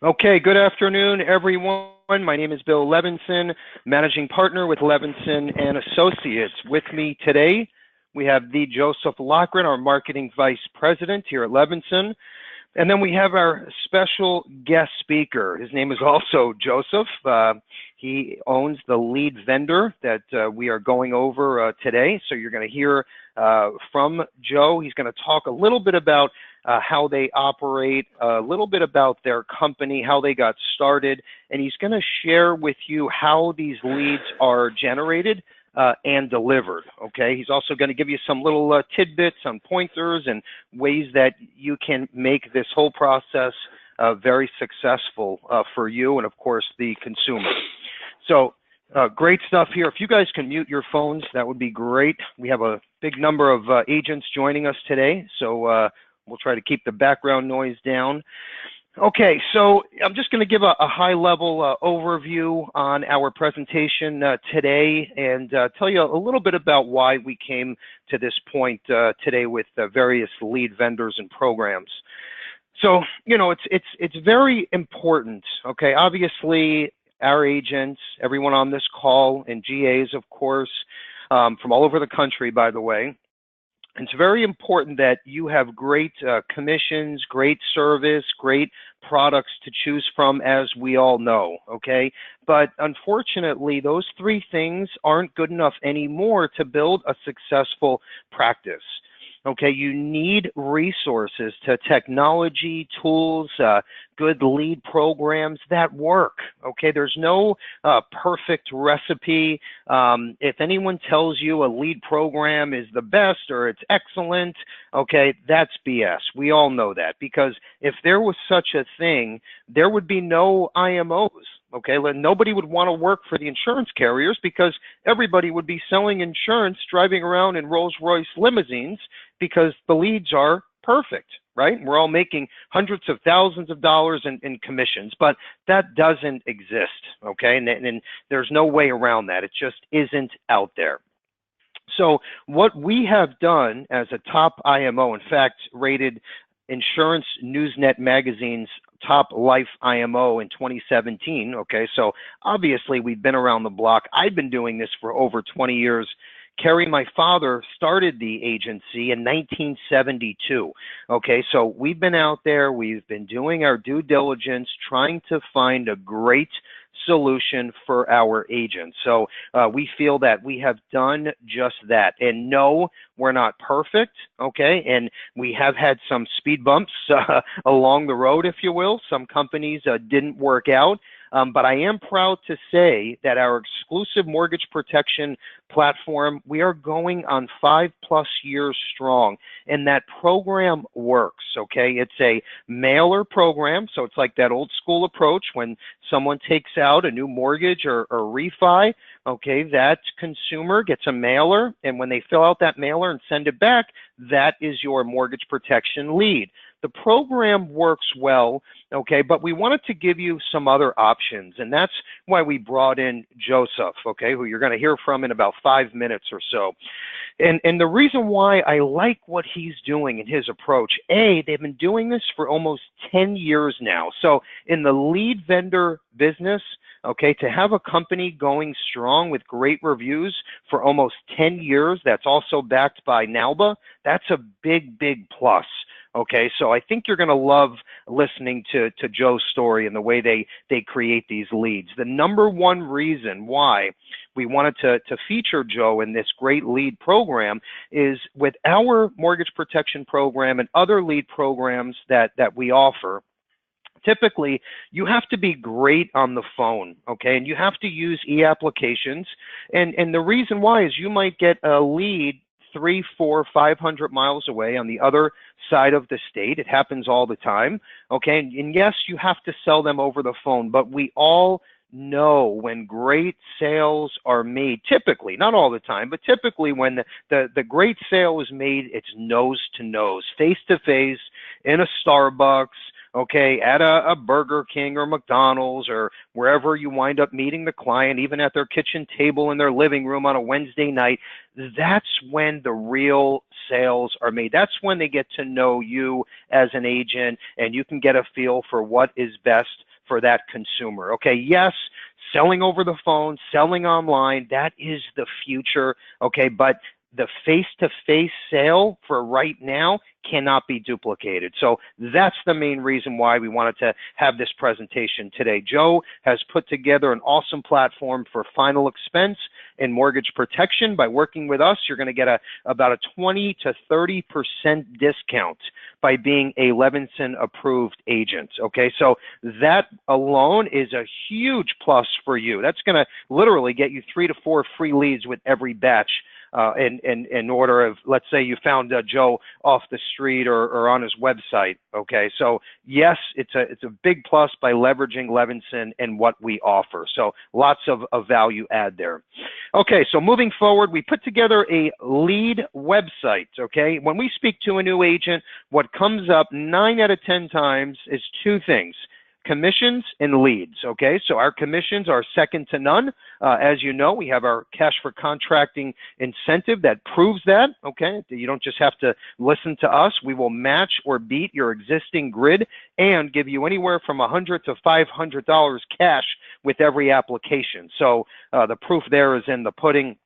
Okay, good afternoon, everyone. My name is Bill Levinson, managing partner with Levinson and Associates. With me today, we have the Joseph Lochran, our marketing vice president here at Levinson. And then we have our special guest speaker. His name is also Joseph. He owns the lead vendor that we are going over today. So you're going to hear from Joe. He's going to talk a little bit about how they operate, a little bit about their company, how they got started, and he's going to share with you how these leads are generated and delivered, okay? He's also going to give you some little tidbits on pointers and ways that you can make this whole process very successful for you and, of course, the consumer. So great stuff here. If you guys can mute your phones, that would be great. We have a big number of agents joining us today, so we'll try to keep the background noise down. Okay, so I'm just going to give a high-level overview on our presentation today and tell you a little bit about why we came to this point today with various lead vendors and programs. So, you know, it's very important, okay? Obviously, our agents, everyone on this call, and GAs, of course, from all over the country, by the way, it's very important that you have great commissions, great service, great products to choose from, as we all know, okay? But unfortunately, those three things aren't good enough anymore to build a successful practice. Okay, you need resources to technology, tools, good lead programs that work. Okay, there's no perfect recipe. If anyone tells you a lead program is the best or it's excellent, okay, that's BS. We all know that, because if there was such a thing, there would be no IMOs. Okay, nobody would want to work for the insurance carriers because everybody would be selling insurance, driving around in Rolls-Royce limousines because the leads are perfect, right? We're all making hundreds of thousands of dollars in commissions, but that doesn't exist, okay? And there's no way around that. It just isn't out there. So what we have done as a top IMO, in fact, rated Insurance Newsnet magazine's top life IMO in 2017, okay? So obviously we've been around the block. I've been doing this for over 20 years. Kerry, my father, started the agency in 1972, okay? So we've been out there, we've been doing our due diligence, trying to find a great solution for our agents. So we feel that we have done just that. And no, we're not perfect, okay? And we have had some speed bumps along the road, if you will. Some companies didn't work out. But I am proud to say that our exclusive mortgage protection platform, we are going on 5+ years strong, and that program works, okay? It's a mailer program, so it's like that old school approach when someone takes out a new mortgage or refi, okay, that consumer gets a mailer, and when they fill out that mailer and send it back, that is your mortgage protection lead. The program works well, okay, but we wanted to give you some other options, and that's why we brought in Joseph, okay, who you're going to hear from in about 5 minutes or so. And the reason why I like what he's doing in his approach, they've been doing this for almost 10 years now. So in the lead vendor business, okay, to have a company going strong with great reviews for almost 10 years, that's also backed by NALBA, that's a big, big plus. Okay, so I think you're going to love listening to Joe's story and the way they create these leads. The number one reason why we wanted to feature Joe in this great lead program is with our mortgage protection program and other lead programs that we offer. Typically, you have to be great on the phone, okay? And you have to use e-applications. And the reason why is you might get a lead 300, 400, 500 miles away on the other side of the state. It happens all the time, okay? And yes, you have to sell them over the phone, but we all know when great sales are made, typically, not all the time, but typically when the great sale is made, it's nose to nose, face to face, in a Starbucks, okay, at a Burger King or McDonald's or wherever you wind up meeting the client, even at their kitchen table in their living room on a Wednesday night. That's when the real sales are made. That's when they get to know you as an agent, and you can get a feel for what is best for that consumer. Okay, yes, selling over the phone, selling online, that is the future. Okay, but the face-to-face sale for right now cannot be duplicated. So that's the main reason why we wanted to have this presentation today. Joe has put together an awesome platform for final expense and mortgage protection. By working with us, you're going to get about a 20 to 30% discount by being a Levinson approved agent. Okay, so that alone is a huge plus for you. That's going to literally get you 3 to 4 free leads with every batch. In order of, let's say you found Joe off the street or on his website. Okay, so yes, it's a big plus by leveraging Levinson and what we offer. So lots of value add there. Okay, so moving forward, we put together a lead website. Okay, when we speak to a new agent, what comes up 9 out of 10 times is 2 things: commissions and leads. Okay, so our commissions are second to none. As you know, we have our cash for contracting incentive that proves that. Okay, you don't just have to listen to us. We will match or beat your existing grid and give you anywhere from $100 to $500 cash with every application. So the proof there is in the pudding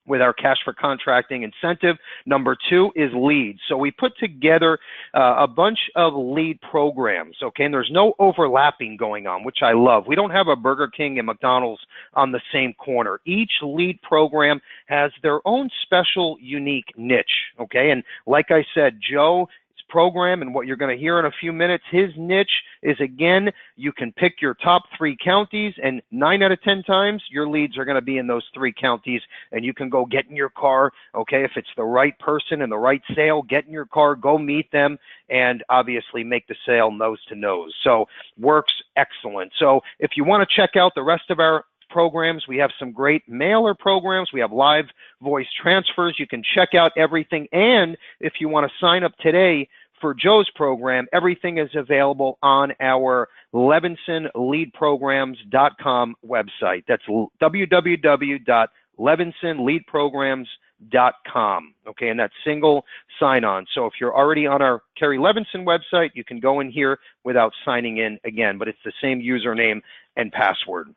with our cash for contracting incentive. Number 2 is leads. So we put together a bunch of lead programs, okay, and there's no overlapping going on, which I love. We don't have a Burger King and McDonald's on the same corner. Each lead program has their own special, unique niche, okay, and like I said, Joe program and what you're going to hear in a few minutes, his niche is, again, you can pick your top 3 counties, and 9 out of 10 times your leads are going to be in those 3 counties, and you can go get in your car. Okay, if it's the right person and the right sale, get in your car, go meet them, and obviously make the sale nose to nose. So works excellent. So if you want to check out the rest of our programs, we have some great mailer programs. We have live voice transfers. You can check out everything. And if you want to sign up today for Joe's program, everything is available on our LevinsonLeadPrograms.com website. That's www.LevinsonLeadPrograms.com. Okay, and that's single sign-on. So if you're already on our Kerry Levinson website, you can go in here without signing in again, but it's the same username and password.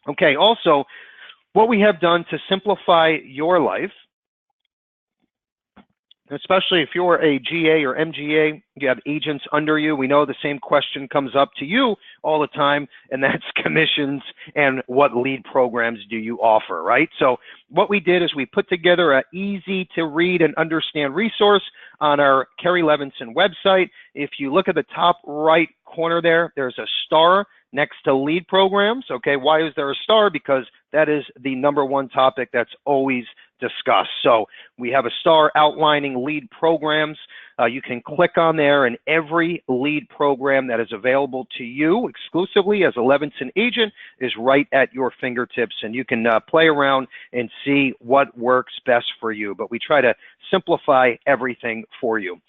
Okay, also, what we have done to simplify your life, especially if you're a GA or MGA, you have agents under you, we know the same question comes up to you all the time, and that's commissions and what lead programs do you offer, right? So what we did is we put together an easy to read and understand resource on our Kerry Levinson website. If you look at the top right corner there, there's a star next to lead programs. Okay, why is there a star? Because that is the #1 topic that's always discussed. So we have a star outlining lead programs. You can click on there, and every lead program that is available to you exclusively as a Levinson agent is right at your fingertips, and you can play around and see what works best for you. But we try to simplify everything for you.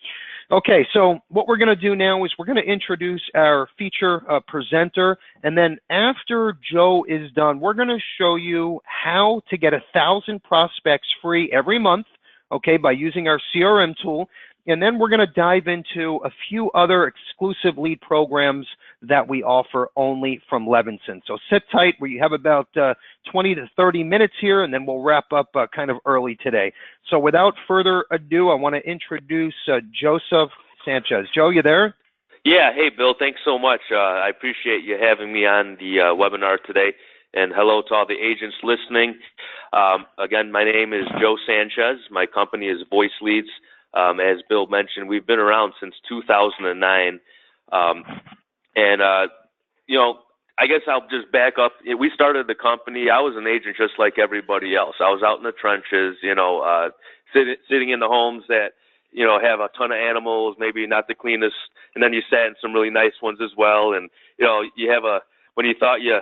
Okay, so what we're going to do now is we're going to introduce our feature presenter, and then after Joe is done, we're going to show you how to get 1,000 prospects free every month, okay, by using our CRM tool. And then we're going to dive into a few other exclusive lead programs that we offer only from Levinson. So sit tight. We have about 20 to 30 minutes here, and then we'll wrap up kind of early today. So without further ado, I want to introduce Joseph Sanchez. Joe, you there? Yeah. Hey, Bill. Thanks so much. I appreciate you having me on the webinar today. And hello to all the agents listening. Again, my name is Joe Sanchez. My company is Voice Leads. As Bill mentioned, we've been around since 2009. You know, I guess I'll just back up. We started the company. I was an agent just like everybody else. I was out in the trenches, you know, sitting in the homes that, you know, have a ton of animals, maybe not the cleanest, and then you sat in some really nice ones as well. And, you know, you have when you thought you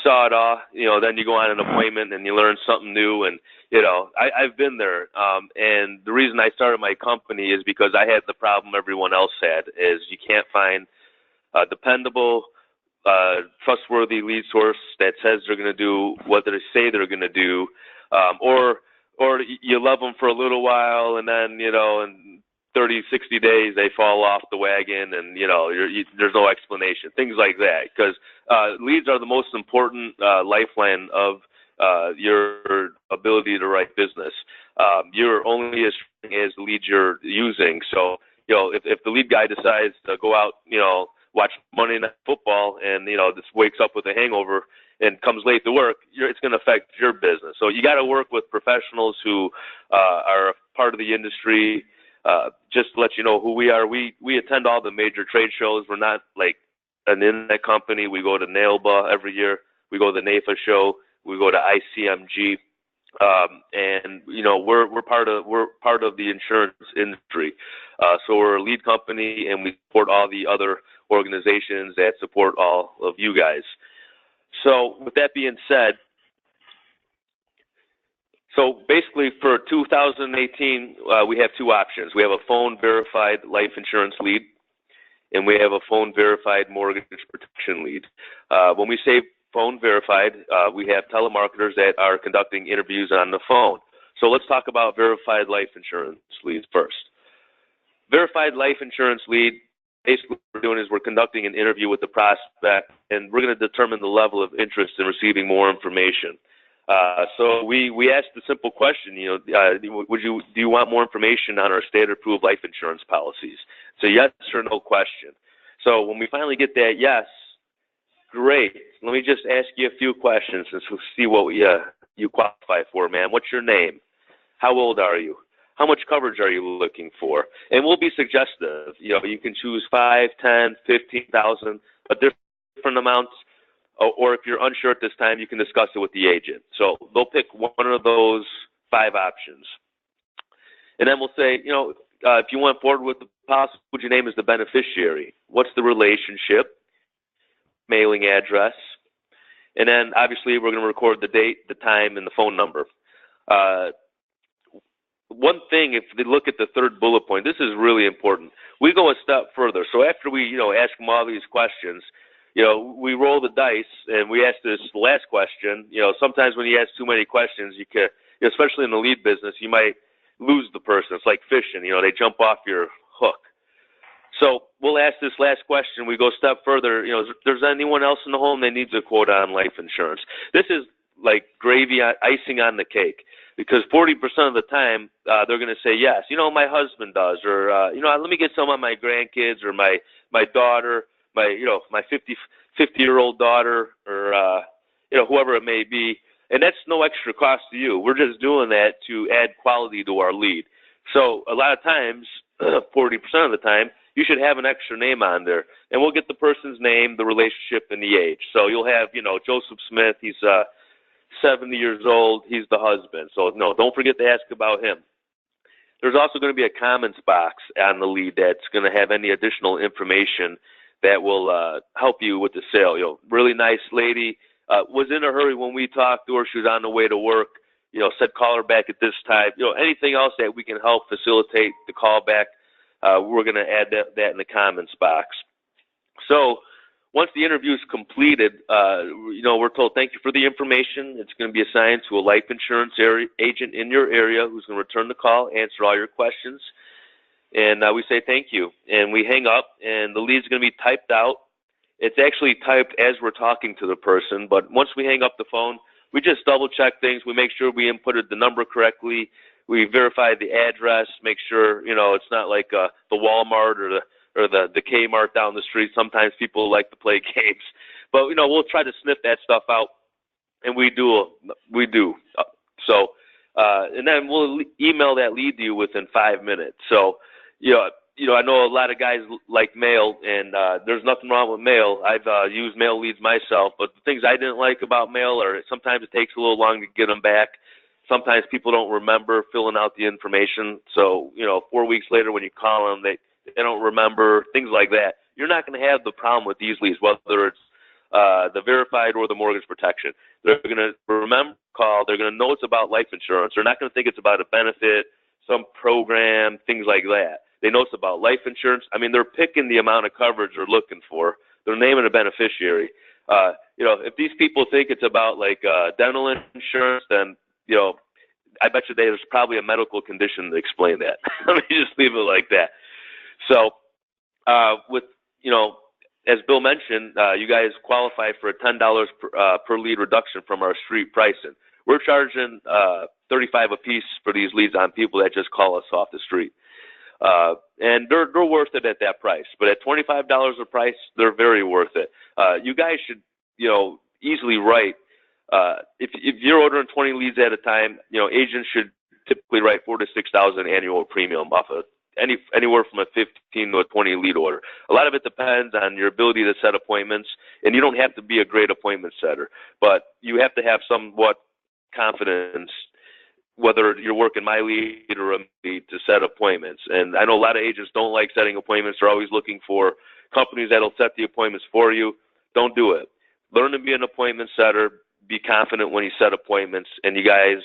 saw it all, you know, then you go on an appointment and you learn something new. And, you know, I've been there. And the reason I started my company is because I had the problem everyone else had, is you can't find a dependable, trustworthy lead source that says they're going to do what they say they're going to do, or you love them for a little while, and then, you know, and 30, 60 days, they fall off the wagon, and there's no explanation. Things like that, because leads are the most important lifeline of your ability to write business. You're only as strong as the leads you're using. So, if the lead guy decides to go out, watch Monday Night Football and, just wakes up with a hangover and comes late to work, it's going to affect your business. So you got to work with professionals who are a part of the industry. Just to let you know who we are, we attend all the major trade shows. We're not like an internet company. We go to NAILBA every year. We go to the NAFA show. We go to ICMG. And we're part of the insurance industry. So we're a lead company, and we support all the other organizations that support all of you guys. So with that being said, so basically for 2018, we have two options. We have a phone verified life insurance lead, and we have a phone verified mortgage protection lead. When we say phone verified, we have telemarketers that are conducting interviews on the phone. So let's talk about verified life insurance leads first. Verified life insurance lead, basically what we're doing is we're conducting an interview with the prospect, and we're going to determine the level of interest in receiving more information. So we asked the simple question, do you want more information on our standard-approved life insurance policies? It's a yes or no question. So when we finally get that yes, great. Let me just ask you a few questions and we'll see what you qualify for, man. What's your name? How old are you? How much coverage are you looking for? And we'll be suggestive. You can choose 5, 10, 15,000, but different amounts. Or if you're unsure at this time, you can discuss it with the agent. So they'll pick one of those 5 options. And then we'll say, if you went forward with the policy, what would you name as the beneficiary? What's the relationship? Mailing address. And then obviously we're going to record the date, the time, and the phone number. One thing, if they look at the third bullet point, this is really important. We go a step further. So after we, ask them all these questions, we roll the dice and we ask this last question. Sometimes when you ask too many questions, you can, especially in the lead business, you might lose the person. It's like fishing, they jump off your hook. So we'll ask this last question. We go a step further. If there's anyone else in the home that needs a quote on life insurance. This is like gravy, icing on the cake, because 40% of the time they're going to say yes. My husband does, or let me get some on my grandkids or my daughter, my 50-year-old daughter, or whoever it may be. And that's no extra cost to you. We're just doing that to add quality to our lead. So a lot of times, 40% of the time, you should have an extra name on there. And we'll get the person's name, the relationship, and the age. So you'll have, Joseph Smith, he's 70 years old, he's the husband. So, no, don't forget to ask about him. There's also going to be a comments box on the lead that's going to have any additional information that will help you with the sale. Really nice lady, was in a hurry when we talked to her. She was on the way to work. Said call her back at this time. Anything else that we can help facilitate the call back, we're going to add that in the comments box. So once the interview is completed, we're told thank you for the information. It's going to be assigned to a life insurance agent in your area who's going to return the call, answer all your questions. And we say thank you. And we hang up, and the lead's going to be typed out. It's actually typed as we're talking to the person, but once we hang up the phone, we just double-check things. We make sure we inputted the number correctly. We verify the address, make sure, it's not like the Walmart or the Kmart down the street. Sometimes people like to play games. But, we'll try to sniff that stuff out, and we do. So, and then we'll email that lead to you within 5 minutes. So, I know a lot of guys like mail, and there's nothing wrong with mail. I've used mail leads myself, but the things I didn't like about mail are sometimes it takes a little long to get them back. Sometimes people don't remember filling out the information. So, 4 weeks later when you call them, they don't remember, things like that. You're not going to have the problem with these leads, whether it's the verified or the mortgage protection. They're going to remember call. They're going to know it's about life insurance. They're not going to think it's about a benefit, some program, things like that. They know it's about life insurance. I mean, they're picking the amount of coverage they're looking for. They're naming a beneficiary. If these people think it's about like dental insurance, then I bet you there's probably a medical condition to explain that. Let me just leave it like that. So, with, as Bill mentioned, you guys qualify for a $10 per lead reduction from our street pricing. We're charging $35 a piece for these leads on people that just call us off the street. And they're worth it at that price. But at $25 a price, they're very worth it. You guys should, easily write, if you're ordering 20 leads at a time, agents should typically write 4,000 to 6,000 annual premium off of anywhere from a 15 to a 20 lead order. A lot of it depends on your ability to set appointments, and you don't have to be a great appointment setter, but you have to have somewhat confidence whether you're working my lead or a lead to set appointments. And I know a lot of agents don't like setting appointments. They're always looking for companies that'll set the appointments for you. Don't do it. Learn to be an appointment setter. Be confident when you set appointments, and you guys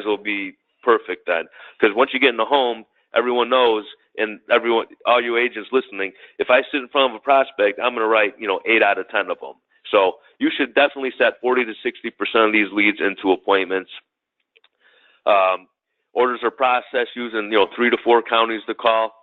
will be perfect then. Because once you get in the home, everyone knows, and all you agents listening, if I sit in front of a prospect, I'm going to write, 8 out of 10 of them. So you should definitely set 40 to 60% of these leads into appointments. Orders are processed using, 3 to 4 counties to call.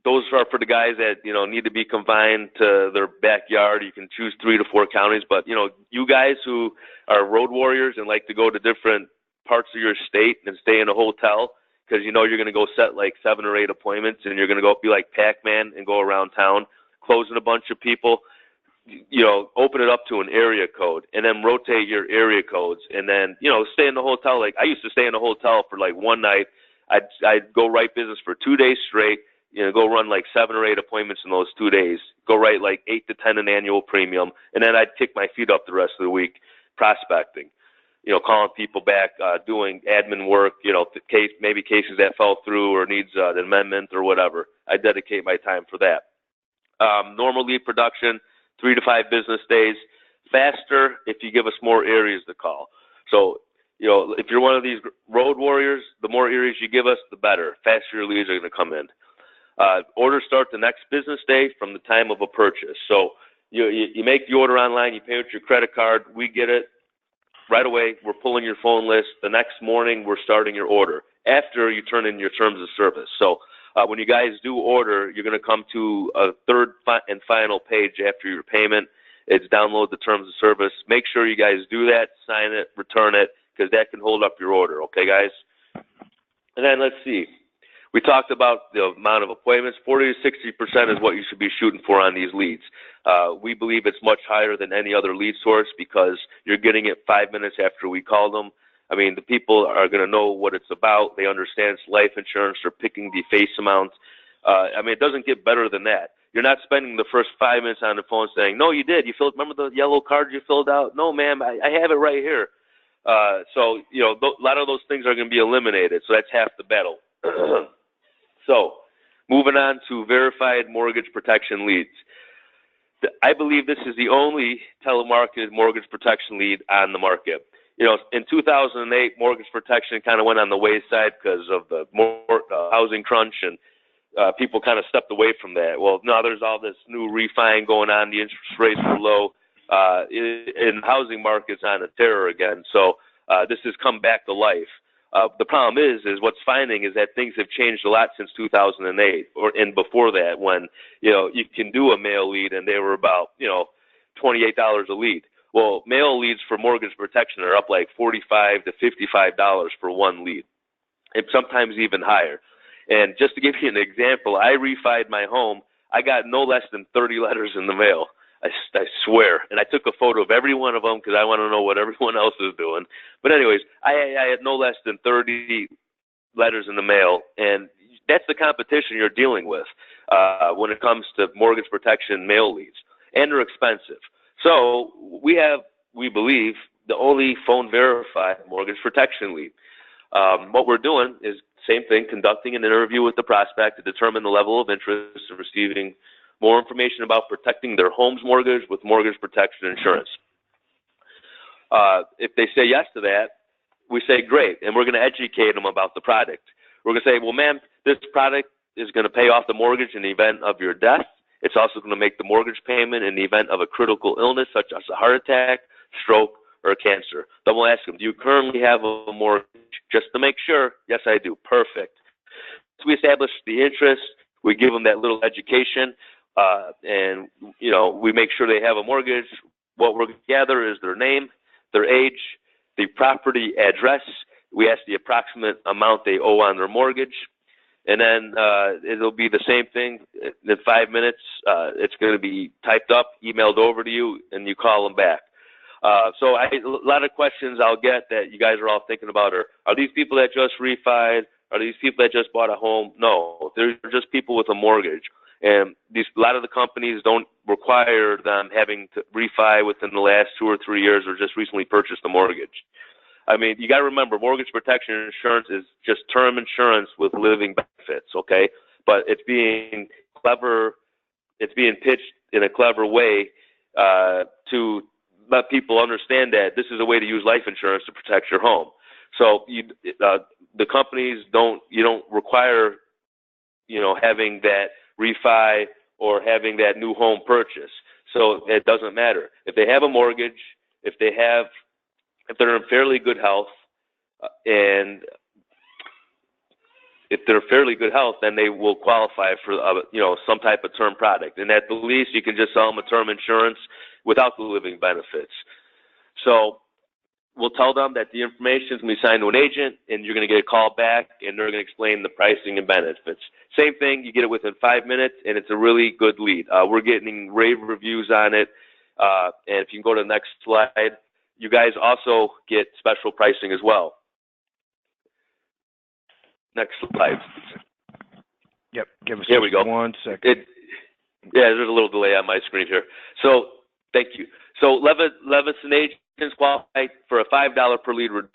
Those are for the guys that, need to be confined to their backyard. You can choose 3 to 4 counties, but, you guys who are road warriors and like to go to different parts of your state and stay in a hotel because you're going to go set like 7 or 8 appointments and you're going to go be like Pac-Man and go around town closing a bunch of people, open it up to an area code and then rotate your area codes and then, stay in the hotel. Like I used to stay in a hotel for like one night. I'd go write business for 2 days straight, go run like 7 or 8 appointments in those 2 days, go write like 8 to 10 an annual premium. And then I'd kick my feet up the rest of the week prospecting, calling people back, doing admin work, maybe cases that fell through or needs an amendment or whatever. I dedicate my time for that. Normal lead production, 3 to 5 business days. Faster if you give us more areas to call. So, if you're one of these road warriors, the more areas you give us, the better. Faster your leads are going to come in. Orders start the next business day from the time of a purchase. So you make the order online, you pay with your credit card, we get it right away. We're pulling your phone list. The next morning, we're starting your order after you turn in your terms of service. So when you guys do order, you're going to come to a third and final page after your payment. It's download the terms of service. Make sure you guys do that, sign it, return it, because that can hold up your order. Okay, guys? And then let's see. We talked about the amount of appointments. 40 to 60% is what you should be shooting for on these leads. We believe it's much higher than any other lead source because you're getting it 5 minutes after we call them. I mean, the people are going to know what it's about. They understand it's life insurance. They're picking the face amount. It doesn't get better than that. You're not spending the first 5 minutes on the phone saying, no, you did. Remember the yellow card you filled out? No, ma'am, I have it right here. A lot of those things are going to be eliminated. So that's half the battle. So, moving on to verified mortgage protection leads. I believe this is the only telemarketed mortgage protection lead on the market. In 2008, mortgage protection kind of went on the wayside because of the housing crunch, and people kind of stepped away from that. Well, now there's all this new refi going on. The interest rates are low. In housing markets on a terror again. So this has come back to life. The problem is what's finding is that things have changed a lot since 2008 and before that when, you can do a mail lead and they were about, $28 a lead. Well, mail leads for mortgage protection are up like $45 to $55 for one lead, and sometimes even higher. And just to give you an example, I refied my home. I got no less than 30 letters in the mail. I swear. And I took a photo of every one of them because I want to know what everyone else is doing. But anyways, I had no less than 30 letters in the mail, and that's the competition you're dealing with when it comes to mortgage protection mail leads. And they're expensive. So we believe, the only phone verified mortgage protection lead. What we're doing is same thing, conducting an interview with the prospect to determine the level of interest in receiving more information about protecting their home's mortgage with mortgage protection insurance. If they say yes to that, we say great, and we're going to educate them about the product. We're going to say, well, ma'am, this product is going to pay off the mortgage in the event of your death. It's also going to make the mortgage payment in the event of a critical illness such as a heart attack, stroke, or cancer. Then we'll ask them, do you currently have a mortgage? Just to make sure. Yes, I do. Perfect. So we establish the interest. We give them that little education, and, we make sure they have a mortgage. What we're going to gather is their name, their age, the property address. We ask the approximate amount they owe on their mortgage. And then it'll be the same thing. In 5 minutes, it's going to be typed up, emailed over to you, and you call them back. So a lot of questions I'll get that you guys are all thinking about are these people that just refied? Are these people that just bought a home? No, they're just people with a mortgage. And a lot of the companies don't require them having to refi within the last 2 or 3 years or just recently purchased a mortgage. I mean, you got to remember, mortgage protection insurance is just term insurance with living benefits, okay? But it's being pitched in a clever way to let people understand that this is a way to use life insurance to protect your home. So the companies don't require, having that refi or having that new home purchase. So it doesn't matter. If they have a mortgage, if they're in fairly good health, then they will qualify for some type of term product. And at the least, you can just sell them a term insurance without the living benefits. So we'll tell them that the information is going to be signed to an agent, and you're going to get a call back, and they're going to explain the pricing and benefits. Same thing, you get it within 5 minutes, and it's a really good lead. We're getting rave reviews on it, and if you can go to the next slide, you guys also get special pricing as well. Next slide. Yep, give us here we go. 1 second. There's a little delay on my screen here. So, thank you. So, Levinson agents qualify for a $5 per lead on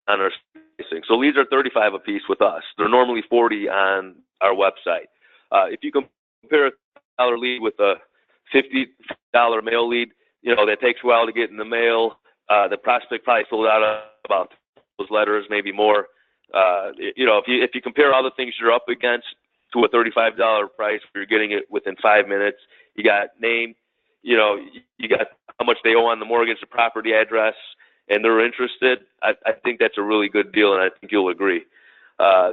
our pricing. So, leads are $35 a piece with us. They're normally $40 on our website. If you compare a $1 lead with a $50 mail lead, that takes a while to get in the mail. The prospect probably filled out about those letters, maybe more. If you compare all the things you're up against to a $35 price, you're getting it within 5 minutes. You got name, you got how much they owe on the mortgage, the property address, and they're interested. I think that's a really good deal, and I think you'll agree.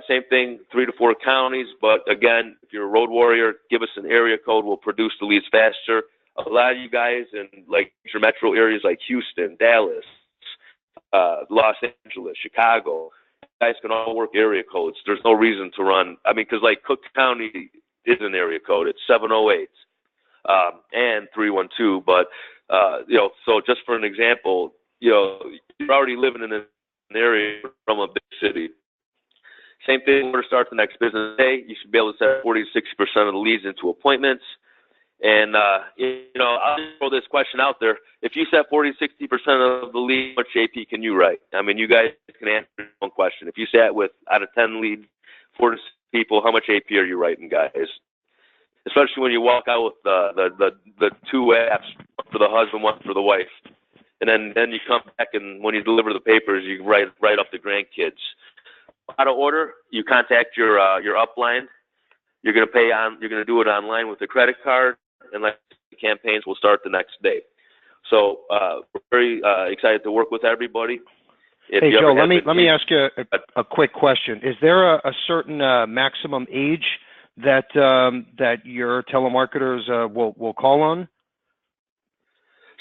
Same thing, 3 to 4 counties. But again, if you're a road warrior, give us an area code. We'll produce the leads faster. A lot of you guys in major metro areas like Houston, Dallas, Los Angeles, Chicago, you guys can all work area codes. There's no reason to run. I mean, because Cook County is an area code. It's 708 and 312. But so just for an example, you're already living in an area from a big city. Same thing. We're to start the next business day. You should be able to set 40 to 60% of the leads into appointments. And, I'll just throw this question out there. If you set 40, 60% of the leads, how much AP can you write? I mean, you guys can answer your own question. If you sat with, out of 10 leads, 4 to 6 people, how much AP are you writing, guys? Especially when you walk out with the 2 apps, one for the husband, one for the wife. And then you come back, and when you deliver the papers, you write up the grandkids. Out of order, you contact your upline. You're going to do it online with a credit card, and the campaigns will start the next day. So we're very excited to work with everybody. Hey, Joe, let me ask you a quick question. Is there a certain maximum age that your telemarketers will call on?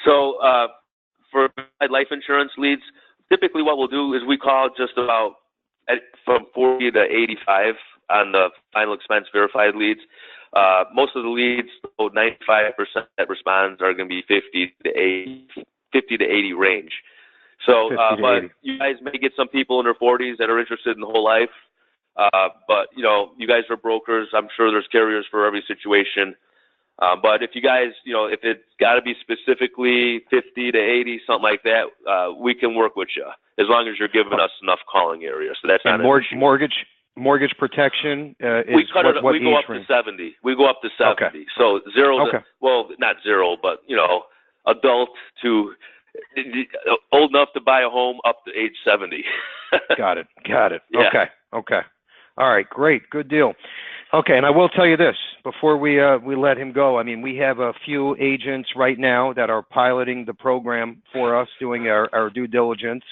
So for life insurance leads, typically what we'll do is we call just about from 40 to 85 on the final expense verified leads. Most of the leads, 95% that responds are going to be 50 to 80 range. So, but you guys may get some people in their 40s that are interested in the whole life. But, you guys are brokers. I'm sure there's carriers for every situation. But if you guys, if it's got to be specifically 50 to 80, something like that, we can work with you as long as you're giving us enough calling areas. So that's not an issue. Mortgage protection is we cut what, it, what we go up range? to 70. We go up to 70. Okay. So zero. Okay. Well, not zero, but adult to old enough to buy a home up to age 70. Got it. Yeah. Okay. All right. Great. Good deal. Okay, and I will tell you this before we let him go. I mean, we have a few agents right now that are piloting the program for us, doing our due diligence.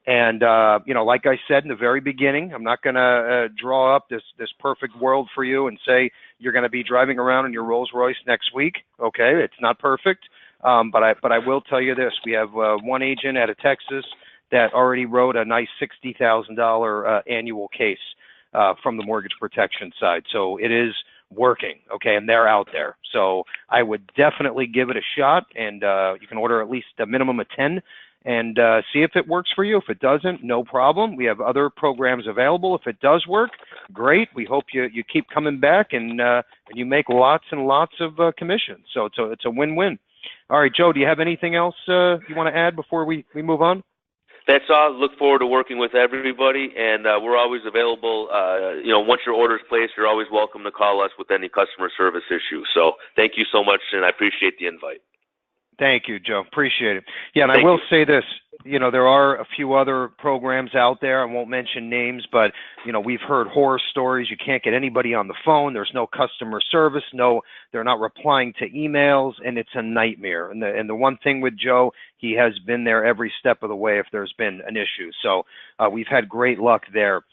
And you know, like I said in the very beginning, I'm not going to draw up this perfect world for you and say you're going to be driving around in your Rolls Royce next week. Okay, it's not perfect, but I will tell you this: we have one agent out of Texas that already wrote a nice $60,000 annual case from the mortgage protection side. So it is working, okay, and they're out there. So I would definitely give it a shot, and you can order at least a minimum of 10 and see if it works for you. If it doesn't, no problem. We have other programs available. If it does work, great. We hope you keep coming back and you make lots and lots of commissions. So it's a win-win. All right, Joe, do you have anything else you want to add before we move on? That's all. Look forward to working with everybody, and we're always available. You know, once your order is placed, you're always welcome to call us with any customer service issues. So thank you so much, and I appreciate the invite. Thank you, Joe. Appreciate it. Yeah, and I will say this, you know, there are a few other programs out there. I won't mention names, but, you know, we've heard horror stories. You can't get anybody on the phone. There's no customer service. No, they're not replying to emails, and it's a nightmare. And the one thing with Joe, he has been there every step of the way if there's been an issue. So we've had great luck there.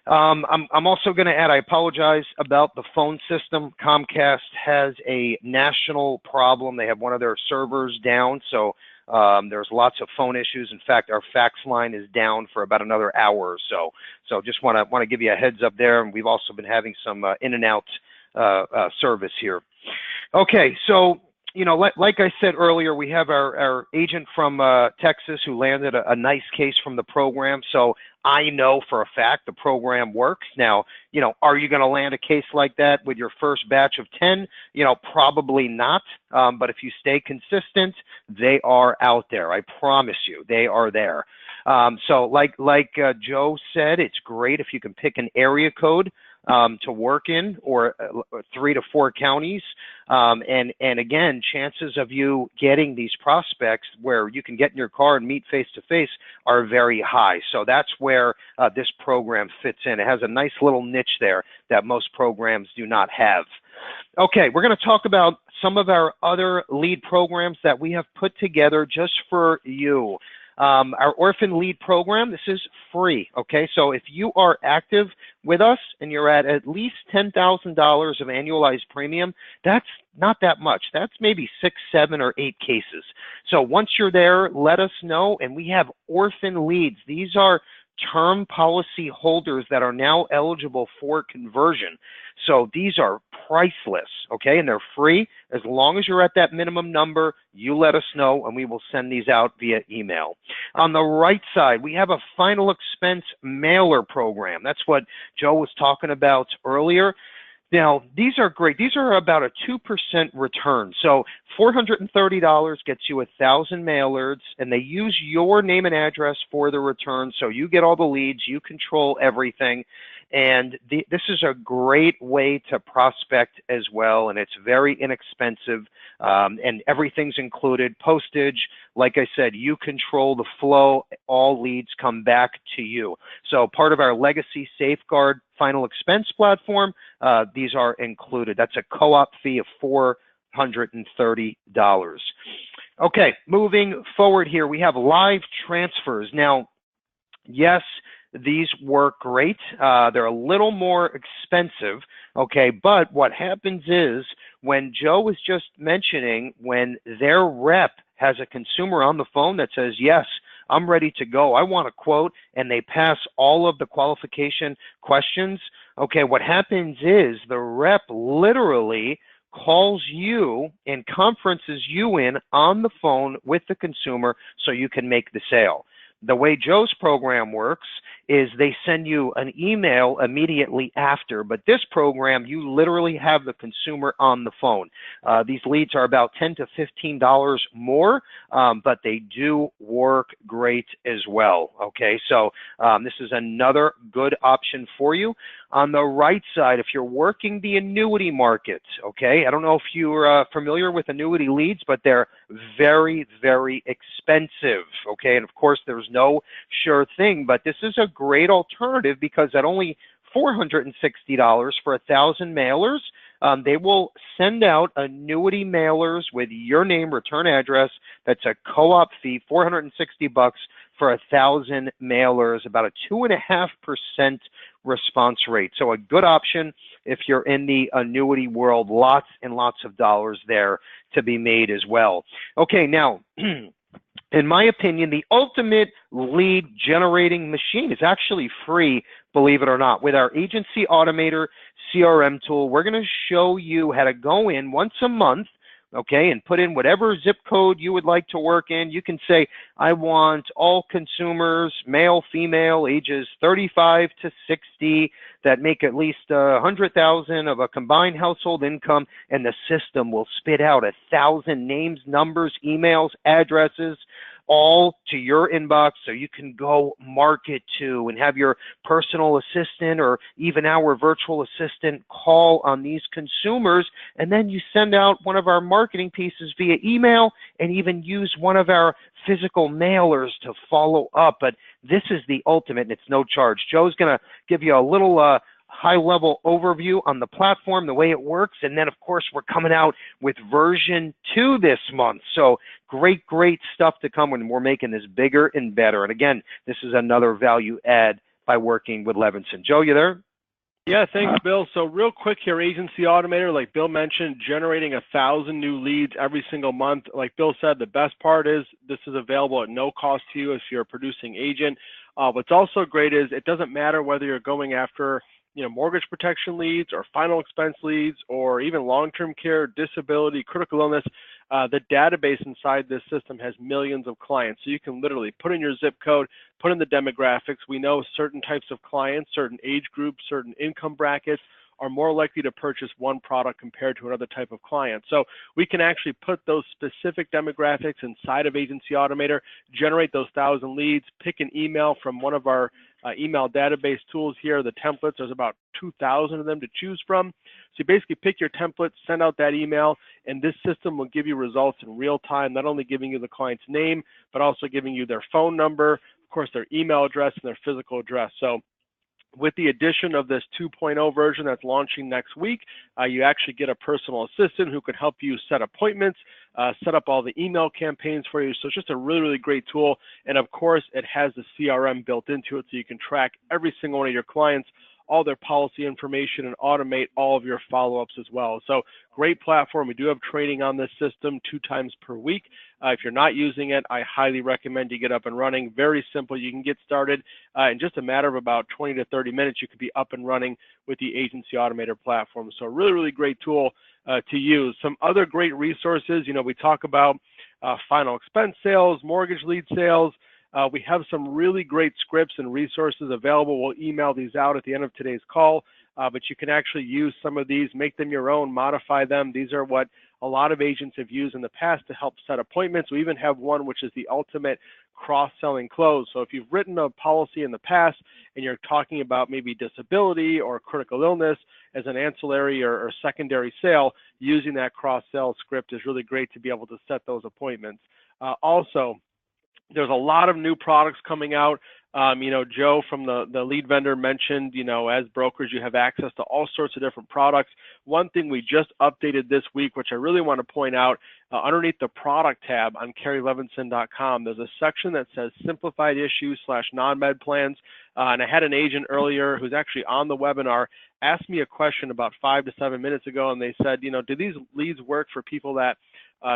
I'm also going to add, I apologize about the phone system. Comcast has a national problem. They have one of their servers down, so there's lots of phone issues. In fact, our fax line is down for about another hour or so. So just want to give you a heads up there. And we've also been having some in and out service here. Okay, so you know, like I said earlier, we have our agent from Texas who landed a nice case from the program. So I know for a fact the program works. Now, you know, are you going to land a case like that with your first batch of 10? You know, probably not. But if you stay consistent, they are out there. I promise you, they are there. So like Joe said, it's great if you can pick an area code to work in, or 3 to 4 counties. And again, chances of you getting these prospects where you can get in your car and meet face to face are very high. So that's where this program fits in. It has a nice little niche there that most programs do not have. Okay, we're going to talk about some of our other lead programs that we have put together just for you. Our Orphan Lead Program, this is free, okay? So if you are active with us and you're at least $10,000 of annualized premium, that's not that much. That's maybe 6, 7, or 8 cases. So once you're there, let us know, and we have orphan leads. These are term policy holders that are now eligible for conversion. So these are priceless, okay? And they're free. As long as you're at that minimum number, you let us know, and we will send these out via email. On the right side, we have a final expense mailer program. That's what Joe was talking about earlier. Now, these are great. These are about a 2% return. So $430 gets you 1,000 mailers, and they use your name and address for the return. So you get all the leads, you control everything. And this is a great way to prospect as well, and it's very inexpensive, and everything's included. Postage, like I said, you control the flow. All leads come back to you. So part of our Legacy Safeguard final expense platform, these are included. That's a co-op fee of $430. Okay, moving forward here, we have live transfers. Now, yes, these work great. They're a little more expensive, okay, but what happens is when Joe was just mentioning, when their rep has a consumer on the phone that says, yes, I'm ready to go, I want a quote, and they pass all of the qualification questions, okay, what happens is the rep literally calls you and conferences you in on the phone with the consumer so you can make the sale. The way Joe's program works is they send you an email immediately after, but this program, you literally have the consumer on the phone. These leads are about $10 to $15 more, but they do work great as well, okay? So this is another good option for you. On the right side, if you're working the annuity market, okay, I don't know if you're familiar with annuity leads, but they're very, very expensive, okay? And of course, there's no sure thing, but this is a great alternative because at only $460 for 1,000 mailers. They will send out annuity mailers with your name, return address. That's a co-op fee, $460 for 1,000 mailers, about a 2.5% response rate. So a good option if you're in the annuity world. Lots and lots of dollars there to be made as well. Okay, now, in my opinion, the ultimate lead generating machine is actually free, believe it or not. With our Agency Automator CRM tool, we're going to show you how to go in once a month, okay, and put in whatever zip code you would like to work in. You can say, I want all consumers, male, female, ages 35 to 60, that make at least 100,000 of a combined household income, and the system will spit out 1,000 names, numbers, emails, addresses, all to your inbox, so you can go market to and have your personal assistant or even our virtual assistant call on these consumers, and then you send out one of our marketing pieces via email and even use one of our physical mailers to follow up. But this is the ultimate, and it's no charge. Joe's going to give you a little high-level overview on the platform, the way it works, and then, of course, we're coming out with version 2 this month. So great, great stuff to come when we're making this bigger and better. And again, this is another value add by working with Levinson. Joe, you there? Yeah, thanks, Bill. So real quick here, Agency Automator, like Bill mentioned, generating 1,000 new leads every single month. Like Bill said, the best part is this is available at no cost to you if you're a producing agent. What's also great is it doesn't matter whether you're going after mortgage protection leads or final expense leads or even long-term care, disability, critical illness. The database inside this system has millions of clients. So you can literally put in your zip code, put in the demographics. We know certain types of clients, certain age groups, certain income brackets are more likely to purchase one product compared to another type of client. So we can actually put those specific demographics inside of Agency Automator, generate those 1,000 leads, pick an email from one of our email database tools here, the templates. There's about 2,000 of them to choose from. So you basically pick your template, send out that email, and this system will give you results in real time, not only giving you the client's name, but also giving you their phone number, of course, their email address, and their physical address. So with the addition of this 2.0 version that's launching next week, you actually get a personal assistant who can help you set appointments, set up all the email campaigns for you. So it's just a really, really great tool. And of course, it has the CRM built into it, so you can track every single one of your clients, all their policy information, and automate all of your follow-ups as well. So great platform. We do have training on this system 2 times per week. If you're not using it, I highly recommend you get up and running. Very simple. You can get started in just a matter of about 20 to 30 minutes. You could be up and running with the Agency Automator platform. So a really, really great tool to use. Some other great resources, we talk about final expense sales, mortgage lead sales. We have some really great scripts and resources available. We'll email these out at the end of today's call, but you can actually use some of these, make them your own, modify them. These are what a lot of agents have used in the past to help set appointments. We even have one which is the ultimate cross-selling close. So if you've written a policy in the past and you're talking about maybe disability or critical illness as an ancillary or secondary sale, using that cross-sell script is really great to be able to set those appointments. Also, there's a lot of new products coming out. Joe from the lead vendor mentioned, as brokers, you have access to all sorts of different products. One thing we just updated this week, which I really want to point out, underneath the product tab on KerryLevinson.com, there's a section that says simplified issues / non-med plans. And I had an agent earlier who's actually on the webinar ask me a question about 5 to 7 minutes ago, and they said, do these leads work for people that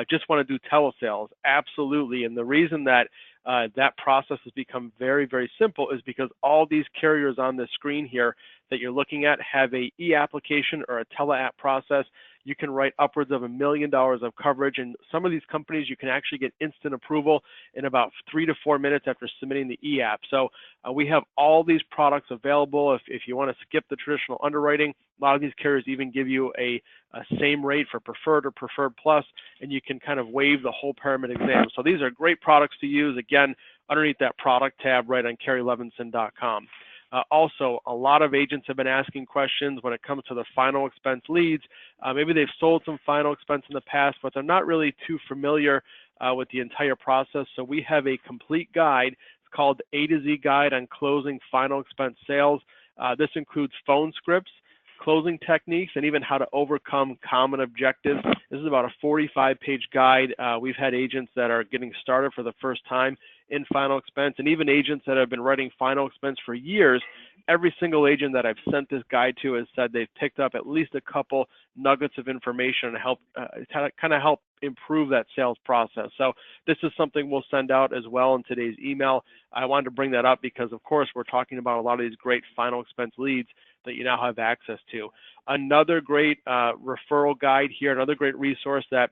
just want to do telesales? Absolutely. And the reason that that process has become very, very simple is because all these carriers on this screen here that you're looking at have a e-application or a tele-app process. You can write upwards of $1 million of coverage, and some of these companies you can actually get instant approval in about 3 to 4 minutes after submitting the e-app. So we have all these products available. If you want to skip the traditional underwriting, a lot of these carriers even give you a same rate for preferred or preferred plus, and you can kind of waive the whole pyramid exam. So these are great products to use, again, underneath that product tab right on KerryLevinson.com. Also, a lot of agents have been asking questions when it comes to the final expense leads. Maybe they've sold some final expense in the past, but they're not really too familiar with the entire process. So we have a complete guide. It's called A to Z Guide on Closing Final Expense Sales. This includes phone scripts, closing techniques, and even how to overcome common objectives. This is about a 45-page guide. We've had agents that are getting started for the first time in final expense, and even agents that have been writing final expense for years. Every single agent that I've sent this guide to has said they've picked up at least a couple nuggets of information and help improve that sales process. So this is something we'll send out as well in today's email. I wanted to bring that up because, of course, we're talking about a lot of these great final expense leads that you now have access to. Another great referral guide here, another great resource that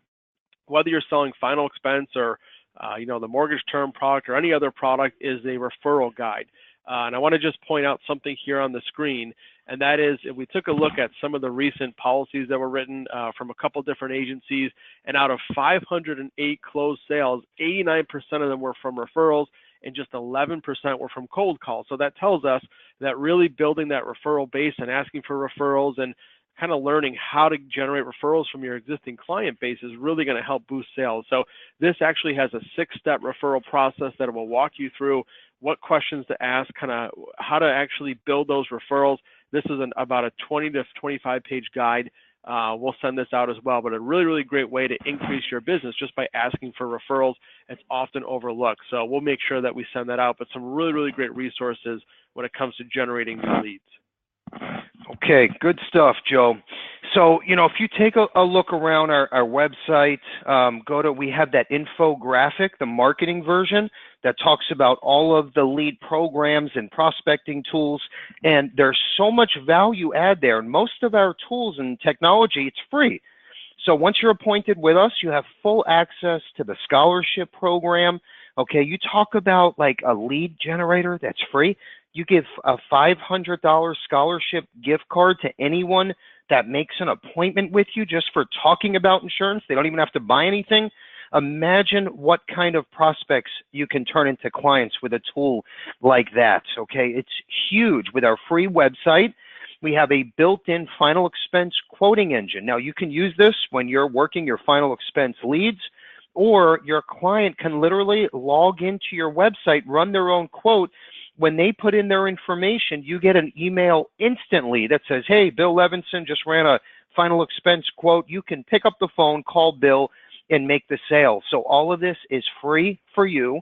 whether you're selling final expense or the mortgage term product or any other product, is a referral guide. And I want to just point out something here on the screen, and that is if we took a look at some of the recent policies that were written from a couple different agencies, and out of 508 closed sales, 89% of them were from referrals and just 11% were from cold calls. So that tells us that really building that referral base and asking for referrals and kind of learning how to generate referrals from your existing client base is really going to help boost sales. So this actually has a 6-step referral process that will walk you through what questions to ask, kind of how to actually build those referrals. This is about a 20 to 25 page guide. We'll send this out as well, but a really, really great way to increase your business just by asking for referrals. It's often overlooked. So we'll make sure that we send that out, but some really, really great resources when it comes to generating new leads. Okay, good stuff, Joe. So, if you take a look around our website, we have that infographic, the marketing version, that talks about all of the lead programs and prospecting tools, and there's so much value add there. And most of our tools and technology, it's free. So once you're appointed with us, you have full access to the scholarship program. Okay, you talk about like a lead generator that's free. You give a $500 scholarship gift card to anyone that makes an appointment with you just for talking about insurance. They don't even have to buy anything. Imagine what kind of prospects you can turn into clients with a tool like that, okay? It's huge. With our free website, we have a built-in final expense quoting engine. Now, you can use this when you're working your final expense leads, or your client can literally log into your website, run their own quote. When they put in their information, you get an email instantly that says, hey, Bill Levinson just ran a final expense quote. You can pick up the phone, call Bill, and make the sale. So all of this is free for you.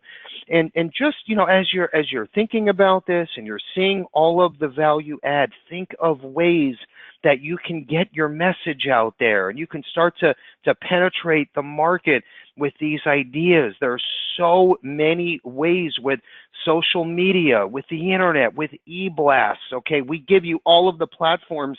And just, as you're thinking about this and you're seeing all of the value add, think of ways that you can get your message out there and you can start to penetrate the market with these ideas. There are so many ways with social media, with the internet, with e-blasts, okay? We give you all of the platforms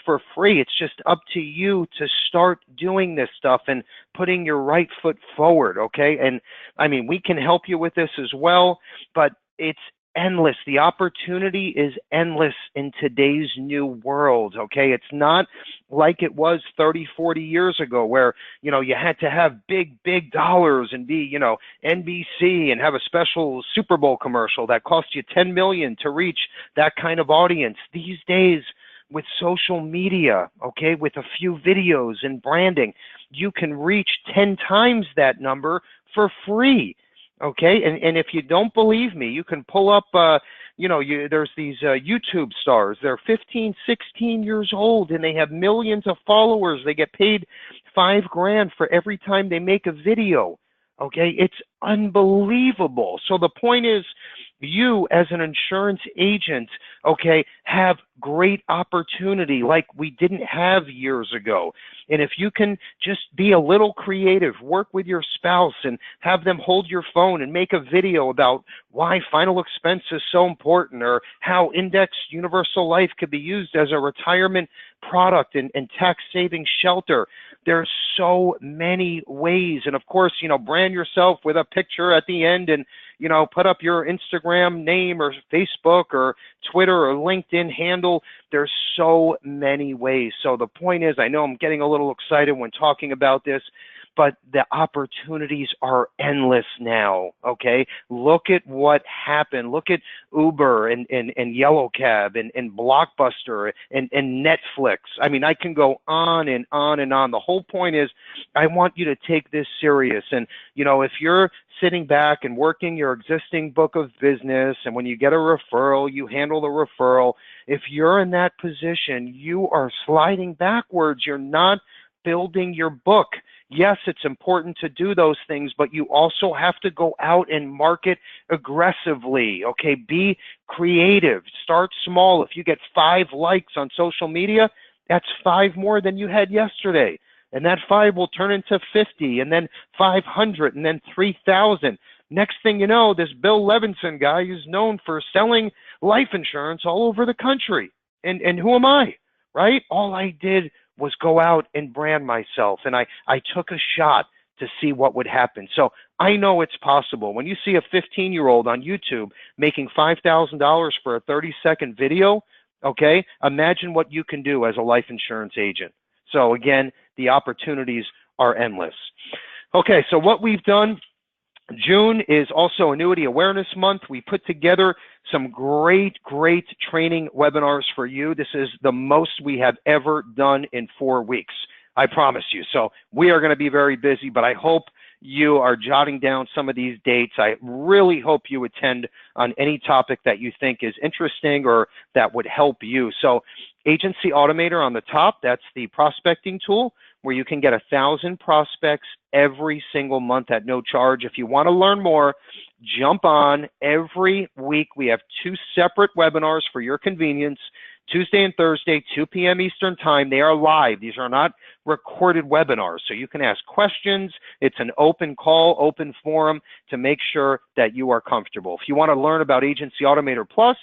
for free. It's just up to you to start doing this stuff and putting your right foot forward, okay? And I mean, we can help you with this as well, but it's endless. The opportunity is endless in today's new world, okay? It's not like it was 30, 40 years ago where, you had to have big dollars and be, NBC and have a special Super Bowl commercial that cost you $10 million to reach that kind of audience. These days, with social media, okay, with a few videos and branding, you can reach 10 times that number for free. Okay, and if you don't believe me, you can pull up, there's these YouTube stars. They're 15, 16 years old, and they have millions of followers. They get paid $5,000 for every time they make a video. Okay, it's unbelievable. So the point is, you as an insurance agent, okay, have great opportunity like we didn't have years ago. And if you can just be a little creative, work with your spouse and have them hold your phone and make a video about why final expense is so important, or how indexed universal life could be used as a retirement product and tax saving shelter. There's so many ways. And of course, brand yourself with a picture at the end and, put up your Instagram name or Facebook or Twitter or LinkedIn handle. There's so many ways. So the point is, I know I'm getting a little excited when talking about this, but the opportunities are endless now, okay? Look at what happened. Look at Uber and Yellow Cab and Blockbuster and Netflix. I mean, I can go on and on and on. The whole point is I want you to take this serious. And, if you're sitting back and working your existing book of business, and when you get a referral, you handle the referral, If you're in that position, you are sliding backwards. You're not building your book. Yes, it's important to do those things, but you also have to go out and market aggressively. Okay, be creative. Start small. If you get 5 likes on social media, that's 5 more than you had yesterday. And that 5 will turn into 50, and then 500, and then 3,000. Next thing you know, this Bill Levinson guy is known for selling life insurance all over the country. And who am I, right? All I did was go out and brand myself, and I took a shot to see what would happen. So I know it's possible. When you see a 15-year-old on YouTube making $5,000 for a 30-second video, okay, imagine what you can do as a life insurance agent. So again, the opportunities are endless. Okay, so what we've done, June is also Annuity Awareness Month. We put together some great training webinars for you. This is the most we have ever done in 4 weeks, I promise you. So we are going to be very busy, but I hope you are jotting down some of these dates. I really hope you attend on any topic that you think is interesting or that would help you. So Agency Automator on the top, that's the prospecting tool where you can get 1,000 prospects every single month at no charge. If you want to learn more, jump on. Every week we have 2 separate webinars for your convenience, Tuesday and Thursday, 2 p.m. Eastern Time. They are live. These are not recorded webinars, so you can ask questions. It's an open call, open forum to make sure that you are comfortable. If you want to learn about Agency Automator Plus,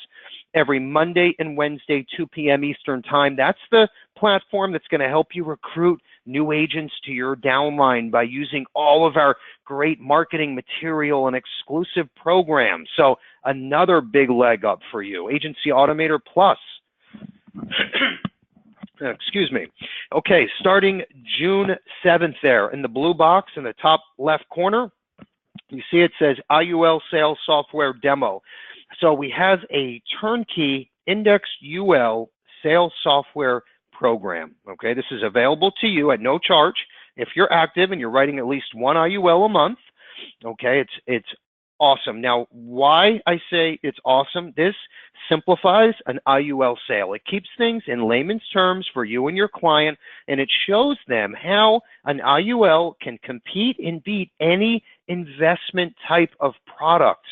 every Monday and Wednesday, 2 p.m. Eastern Time, that's the platform that's going to help you recruit new agents to your downline by using all of our great marketing material and exclusive programs. So another big leg up for you, Agency Automator Plus. Excuse me. Okay, starting June 7th there in the blue box in the top left corner, you see it says IUL Sales Software Demo. So we have a turnkey indexed UL sales software program. Okay, this is available to you at no charge if you're active and you're writing at least 1 IUL a month. Okay, it's awesome. Now, why I say it's awesome, this simplifies an IUL sale. It keeps things in layman's terms for you and your client, and it shows them how an IUL can compete and beat any investment type of product,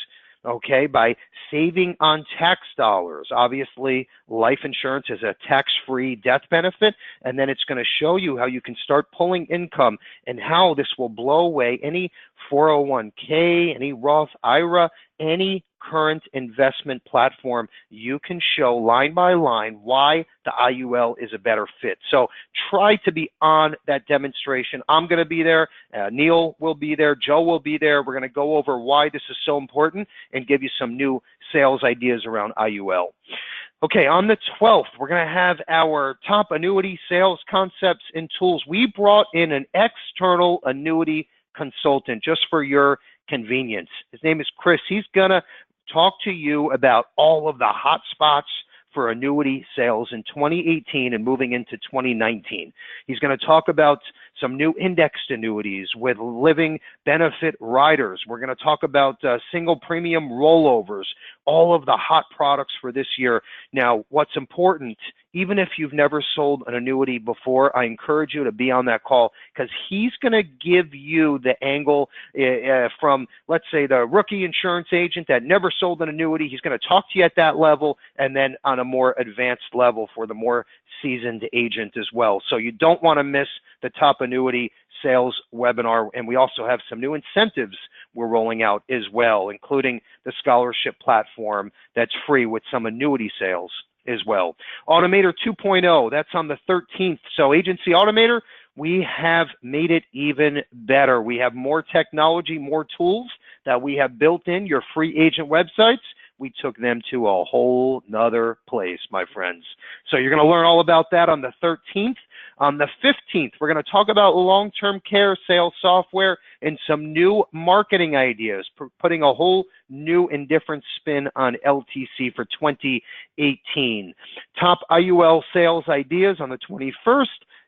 okay, by saving on tax dollars. Obviously, life insurance is a tax-free death benefit, and then it's going to show you how you can start pulling income and how this will blow away any 401k, any Roth IRA, any current investment platform. You can show line by line why the IUL is a better fit. So try to be on that demonstration. I'm going to be there. Neil will be there. Joe will be there. We're going to go over why this is so important and give you some new sales ideas around IUL. Okay, on the 12th, we're going to have our top annuity sales concepts and tools. We brought in an external annuity consultant just for your convenience. His name is Chris. He's going to talk to you about all of the hot spots for annuity sales in 2018 and moving into 2019. He's going to talk about some new indexed annuities with living benefit riders. We're going to talk about single premium rollovers, all of the hot products for this year. Now, what's important, even if you've never sold an annuity before, I encourage you to be on that call because he's going to give you the angle from, let's say, the rookie insurance agent that never sold an annuity. He's going to talk to you at that level, and then on a more advanced level for the more seasoned agent as well. So you don't want to miss the top annuity sales webinar, and we also have some new incentives we're rolling out as well, including the scholarship platform that's free with some annuity sales as well. Automator 2.0, that's on the 13th. So Agency Automator, we have made it even better. We have more technology, more tools that we have built in your free agent websites. We took them to a whole nother place, my friends. So you're going to learn all about that on the 13th. On the 15th, we're going to talk about long-term care sales software and some new marketing ideas, putting a whole new and different spin on LTC for 2018. Top IUL sales ideas on the 21st.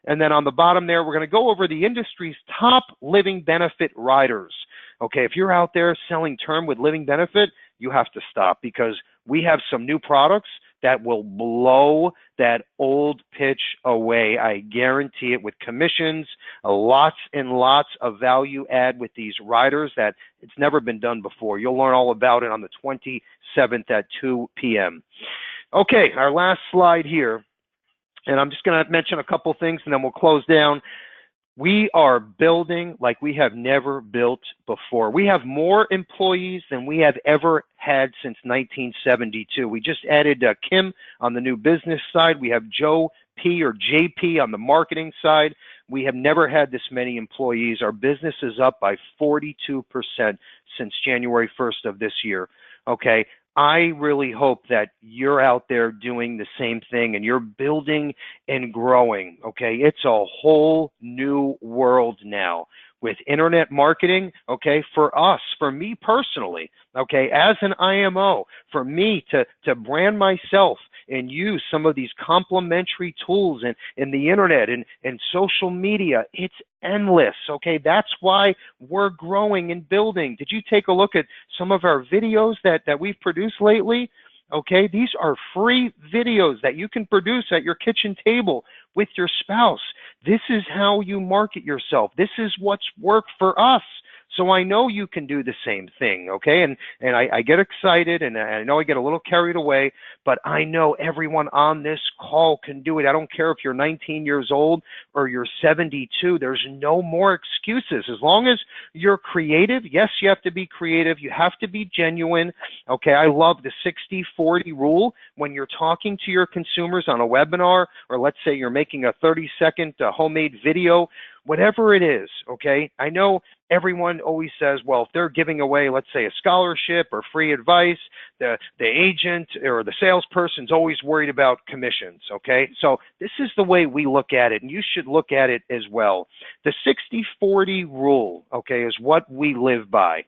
And then on the bottom there, we're going to go over the industry's top living benefit riders. Okay, if you're out there selling term with living benefit, you have to stop because we have some new products that will blow that old pitch away. I guarantee it, with commissions, lots and lots of value add with these riders that it's never been done before. You'll learn all about it on the 27th at 2 p.m. Okay, our last slide here, and I'm just going to mention a couple things and then we'll close down. We are building like we have never built before. We have more employees than we have ever had since 1972. We just added Kim on the new business side. We have Joe P or JP on the marketing side. We have never had this many employees. Our business is up by 42% since January 1st of this year. Okay. I really hope that you're out there doing the same thing and you're building and growing, okay? It's a whole new world now with internet marketing, okay? For us, for me personally, okay, as an IMO, for me to brand myself and use some of these complementary tools in the internet and social media, it's endless, okay? That's why we're growing and building. Did you take a look at some of our videos that we've produced lately? Okay, these are free videos that you can produce at your kitchen table with your spouse. This is how you market yourself. This is what's worked for us. So I know you can do the same thing, okay? And I get excited and I know I get a little carried away, but I know everyone on this call can do it. I don't care if you're 19 years old or you're 72. There's no more excuses. As long as you're creative, yes, you have to be creative. You have to be genuine, okay? I love the 60-40 rule when you're talking to your consumers on a webinar, or let's say you're making a 30-second homemade video, whatever it is, okay? I know everyone always says, well, if they're giving away, let's say, a scholarship or free advice, the agent or the salesperson's always worried about commissions, okay? So this is the way we look at it, and you should look at it as well. The 60-40 rule, okay, is what we live by.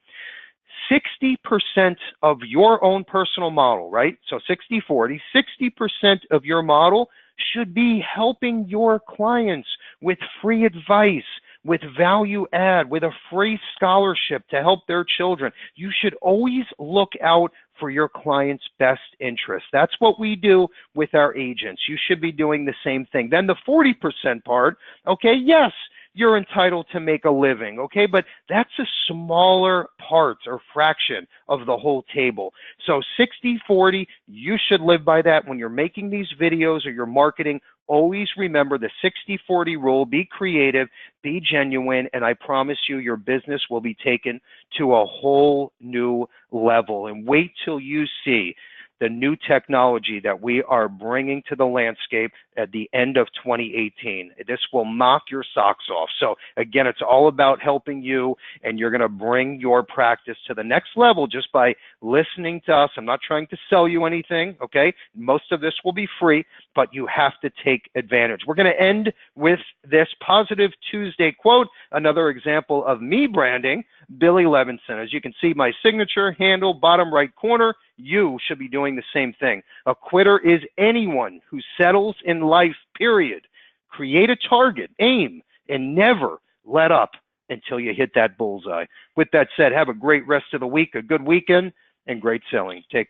60% of your own personal model, right? So 60-40, 60% of your model should be helping your clients with free advice, with value add, with a free scholarship to help their children. You should always look out for your client's best interest. That's what we do with our agents. You should be doing the same thing. Then the 40% part, okay, yes, you're entitled to make a living, okay? But that's a smaller part or fraction of the whole table. So 60-40, you should live by that when you're making these videos or you're marketing. Always remember the 60-40 rule. Be creative, be genuine, and I promise you your business will be taken to a whole new level. And wait till you see the new technology that we are bringing to the landscape at the end of 2018. This will knock your socks off. So again, it's all about helping you, and you're going to bring your practice to the next level just by listening to us. I'm not trying to sell you anything, okay? Most of this will be free, but you have to take advantage. We're going to end with this Positive Tuesday quote, another example of me branding Billy Levinson. As you can see, my signature handle, bottom right corner, you should be doing the same thing. A quitter is anyone who settles in life, period. Create a target, aim, and never let up until you hit that bullseye. With that said, have a great rest of the week, a good weekend, and great selling. Take